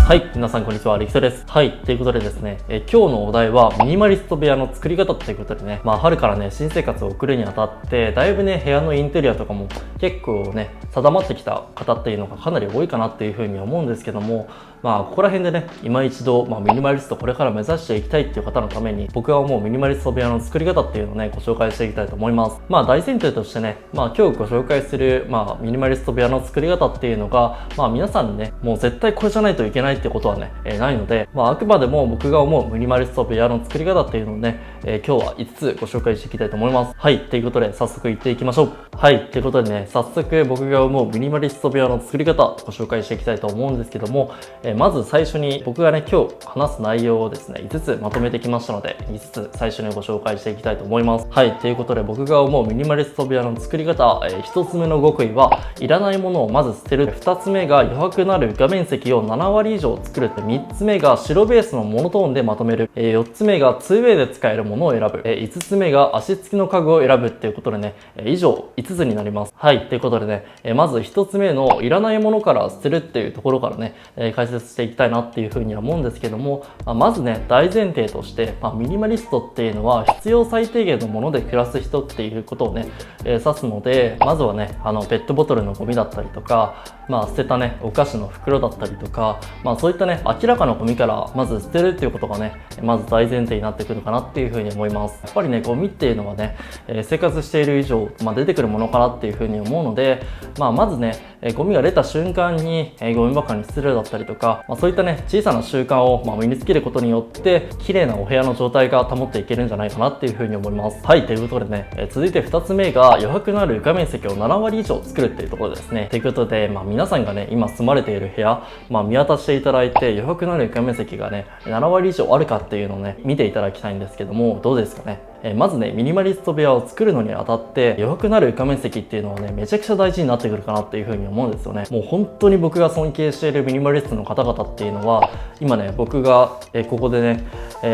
はい、皆さんこんにちは、リキソです。はい、ということでですね、今日のお題はミニマリスト部屋の作り方ということでね、春からね、新生活を送るにあたって、だいぶね、部屋のインテリアとかも結構ね、定まってきた方っていうのがかなり多いかなっていうふうに思うんですけども、ここら辺でね、今一度、ミニマリストこれから目指していきたいっていう方のために、僕はもうミニマリスト部屋の作り方っていうのをね、ご紹介していきたいと思います。大前提としてね、今日ご紹介する、ミニマリスト部屋の作り方っていうのが、皆さんにね、もう絶対これじゃないといけないってことはね、ないので、あくまでも僕が思うミニマリスト部屋の作り方っていうのをね、今日は5つご紹介していきたいと思います。はい、ということで早速いっていきましょう。はい、ということでね、早速僕が思うミニマリスト部屋の作り方ご紹介していきたいと思うんですけども、まず最初に僕がね、今日話す内容をですね、5つまとめてきましたので、5つ最初にご紹介していきたいと思います。はい、ということで僕が思うミニマリスト部屋の作り方、1つ目の極意はいらないものをまず捨てる。2つ目が余白のある画面積を7割以上作る。3つ目が白ベースのモノトーンでまとめる。4つ目が 2way で使えるものを選ぶ。5つ目が足つきの家具を選ぶっていうことでね、以上5つになります。はい、ということでね、まず1つ目のいらないものから捨てるっていうところからね、解説していきたいなっていうふうには思うんですけども、まずね、大前提として、ミニマリストっていうのは必要最低限のもので暮らす人っていうことをね、指すので、まずはね、ペットボトルのゴミだったりとか、捨てたね、お菓子の袋だったりとか、そういったね、明らかなゴミからまず捨てるっていうことがね、まず大前提になってくるかなっていうふうに思います。やっぱりね、ゴミっていうのはね、生活している以上、出てくるものかなっていうふうに思うので、まずね、ゴミが出た瞬間に、ゴミ箱に捨てるだったりとか、そういったね、小さな習慣を、身につけることによって、綺麗なお部屋の状態が保っていけるんじゃないかなっていうふうに思います。はい、ということでね、続いて2つ目が余白のある画面積を7割以上作るっていうところですね。ということで、皆さんがね、今住まれている部屋、見渡していただいて余白のある画面積がね、7割以上あるかっていうのをね、見ていただきたいんですけども、どうですかね。まずね、ミニマリスト部屋を作るのにあたって余白のある画面積っていうのはね、めちゃくちゃ大事になってくるかなっていうふうに思うんですよね。もう本当に僕が尊敬しているミニマリストの方々っていうのは、今ね、僕がここでね、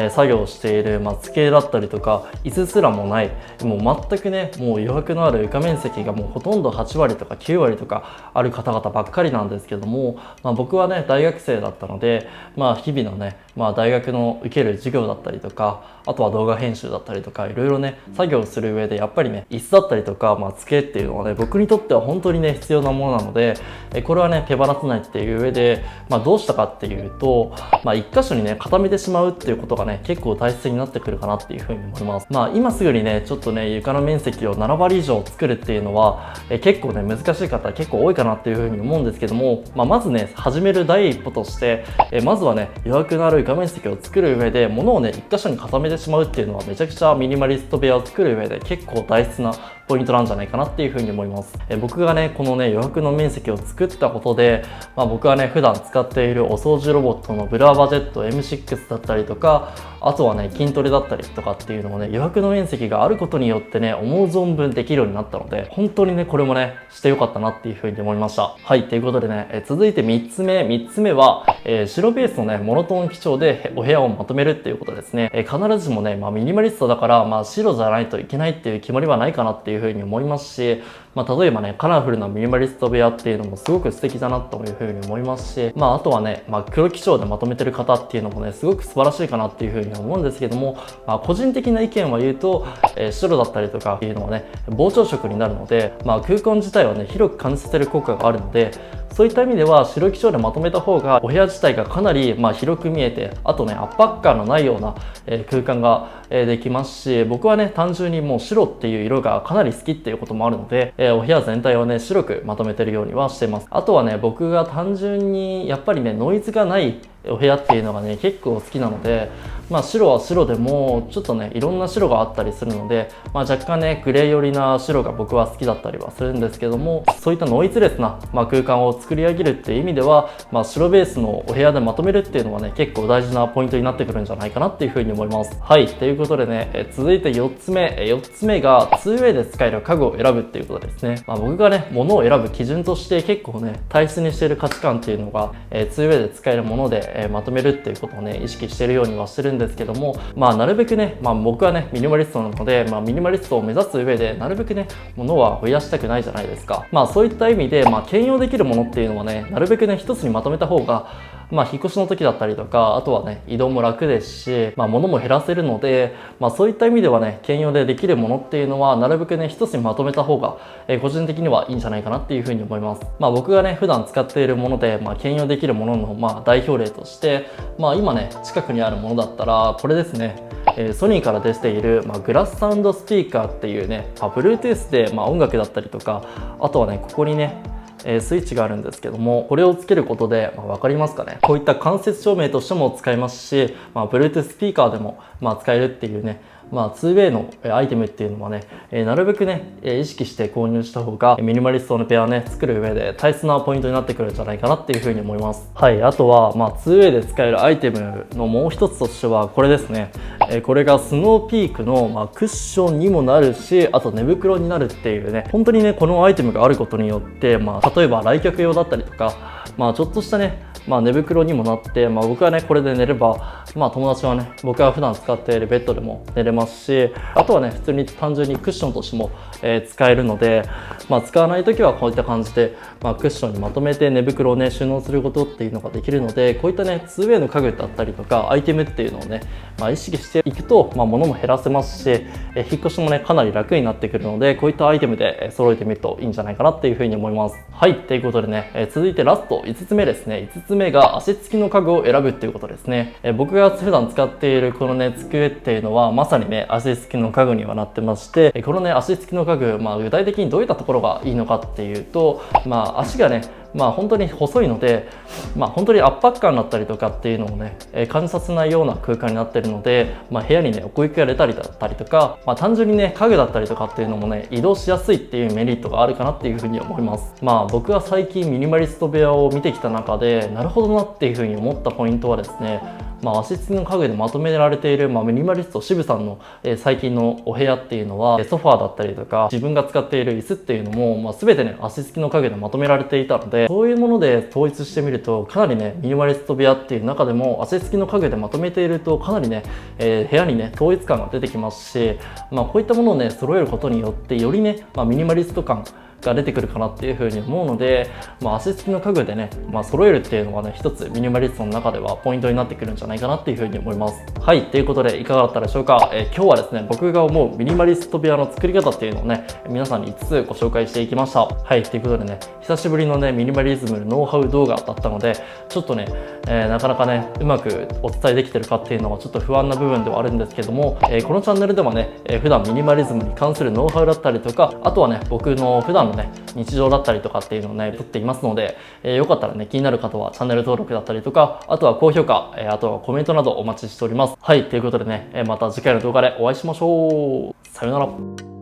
作業している机だったりとか椅子すらもない、もう全くね、もう余白のある画面積がもうほとんど8割とか9割とかある方々ばっかりなんですけども、僕はね、大学生だったので、日々のね、大学の受ける授業だったりとか、あとは動画編集だったりとか、いろいろね、作業する上でやっぱりね、椅子だったりとか、机っていうのはね、僕にとっては本当にね、必要なものなので、これはね、手放せないっていう上で、どうしたかっていうと、一箇所にね、固めてしまうっていうことがね、結構大切になってくるかなっていうふうに思います。今すぐにね、ちょっとね、床の面積を7割以上作るっていうのは、結構ね、難しい方結構多いかなっていうふうに思うんですけども、まずね、始める第一歩として、まずはね、余白のある画面積を作る上で、物をね、一箇所に固めてしまうっていうのはめちゃくちゃミニマリスト部屋を作る上で結構大切なポイントなんじゃないかなっていうふうに思います。僕がね、このね、余白の面積を作ったことで、僕はね、普段使っているお掃除ロボットのブラーバジェット M6 だったりとか、あとはね、筋トレだったりとかっていうのもね、余白の面積があることによってね、思う存分できるようになったので、本当にね、これもね、してよかったなっていうふうに思いました。はい、ということでね、続いて3つ目は、白ベースのね、モノトーン基調でお部屋をまとめるっていうことですね。必ずしもね、ミニマリストだから、白じゃないといけないっていう決まりはないかなっていうふうに思いますし、例えばね、カラフルなミニマリスト部屋っていうのもすごく素敵だなというふうに思いますし、あとはね、黒基調でまとめてる方っていうのもね、すごく素晴らしいかなっていうふうに思うんですけども、個人的な意見は言うと、白だったりとかっていうのはね、膨張色になるので、空間自体はね、広く感じさせる効果があるので、そういった意味では白基調でまとめた方がお部屋自体がかなり広く見えて、あとね、圧迫感のないような空間ができますし、僕はね、単純にもう白っていう色がかなり好きっていうこともあるので、お部屋全体をね、白くまとめてるようにはしてます。あとはね、僕が単純にやっぱりね、ノイズがないお部屋っていうのがね、結構好きなので、白は白でもちょっとね、いろんな白があったりするので、若干ね、グレー寄りな白が僕は好きだったりはするんですけども、そういったノイズレスな、空間を作り上げるっていう意味では、白ベースのお部屋でまとめるっていうのはね、結構大事なポイントになってくるんじゃないかなっていうふうに思います。はい、ということでね、続いて4つ目が 2way で使える家具を選ぶっていうことですね。僕がね、物を選ぶ基準として結構ね、大切にしている価値観っていうのが、2way で使えるもので、まとめるっていうことをね、意識しているようにはしてるんですけども、なるべくね、僕はね、ミニマリストなので、ミニマリストを目指す上で、なるべくね、物は増やしたくないじゃないですか。そういった意味で、兼用できるものっていうのはね、なるべくね、一つにまとめた方が、引っ越しの時だったりとか、あとはね、移動も楽ですし、物も減らせるので、そういった意味ではね、兼用でできるものっていうのは、なるべくね、一つにまとめた方が、個人的にはいいんじゃないかなっていうふうに思います。僕がね、普段使っているもので、兼用できるものの、代表例として、今ね、近くにあるものだったら、これですね。ソニーから出ている、グラスサウンドスピーカーっていうね、Bluetooth で、音楽だったりとか、あとはね、ここにね、スイッチがあるんですけども、これをつけることで、分かりますかね、こういった間接照明としても使えますし、Bluetooth スピーカーでも、使えるっていうね、2way のアイテムっていうのはね、なるべくね、意識して購入した方が、ミニマリストのペアをね、作る上で大切なポイントになってくるんじゃないかなっていうふうに思います。はい、あとは、2way で使えるアイテムのもう一つとしては、これですね。これがスノーピークの、クッションにもなるし、あと寝袋になるっていうね、本当にね、このアイテムがあることによって、例えば来客用だったりとか、ちょっとしたね、寝袋にもなって、僕はね、これで寝れば、友達はね、僕が普段使っているベッドでも寝れますし、あとはね、普通に単純にクッションとしても、使えるので、使わないときはこういった感じで、クッションにまとめて寝袋をね、収納することっていうのができるので、こういったね、2way の家具だったりとか、アイテムっていうのをね、意識していくと、物も減らせますし、引っ越しもね、かなり楽になってくるので、こういったアイテムで揃えてみるといいんじゃないかなっていうふうに思います。はい、ということでね、続いてラスト5つ目ですね。5つ目が足付きの家具を選ぶっていうことですね。僕が普段使っているこのね、机っていうのは、まさにね、足付きの家具にはなってまして、このね、足付きの家具、具体的にどういったところがいいのかっていうと、足がね、本当に細いので、本当に圧迫感だったりとかっていうのをね、感じさせないような空間になっているので、部屋にね、奥行きが出たりだったりとか、単純にね、家具だったりとかっていうのもね、移動しやすいっていうメリットがあるかなっていうふうに思います。僕は最近ミニマリスト部屋を見てきた中で、なるほどなっていうふうに思ったポイントはですね、足付きの家具でまとめられている、ミニマリスト渋さんの、最近のお部屋っていうのは、ソファーだったりとか、自分が使っている椅子っていうのも、全てね、足付きの家具でまとめられていたので、そういうもので統一してみると、かなりね、ミニマリスト部屋っていう中でも、足付きの家具でまとめていると、かなりね、部屋にね、統一感が出てきますし、こういったものをね、揃えることによって、よりね、ミニマリスト感が出てくるかなっていうふうに思うので、足付きの家具でね、揃えるっていうのはね、一つミニマリストの中ではポイントになってくるんじゃないかなっていうふうに思います。はい、ということでいかがだったでしょうか。今日はですね、僕が思うミニマリスト部屋の作り方っていうのをね、皆さんに5つご紹介していきました。はい、ということでね、久しぶりのね、ミニマリズムのノウハウ動画だったので、ちょっとね、なかなかね、うまくお伝えできてるかっていうのはちょっと不安な部分ではあるんですけども、このチャンネルではね、普段ミニマリズムに関するノウハウだったりとか、あとはね、僕の普段のね、日常だったりとかっていうのをね、撮っていますので、よかったらね、気になる方はチャンネル登録だったりとか、あとは高評価、あとはコメントなどお待ちしております。はい、ということでね、また次回の動画でお会いしましょう。さよなら。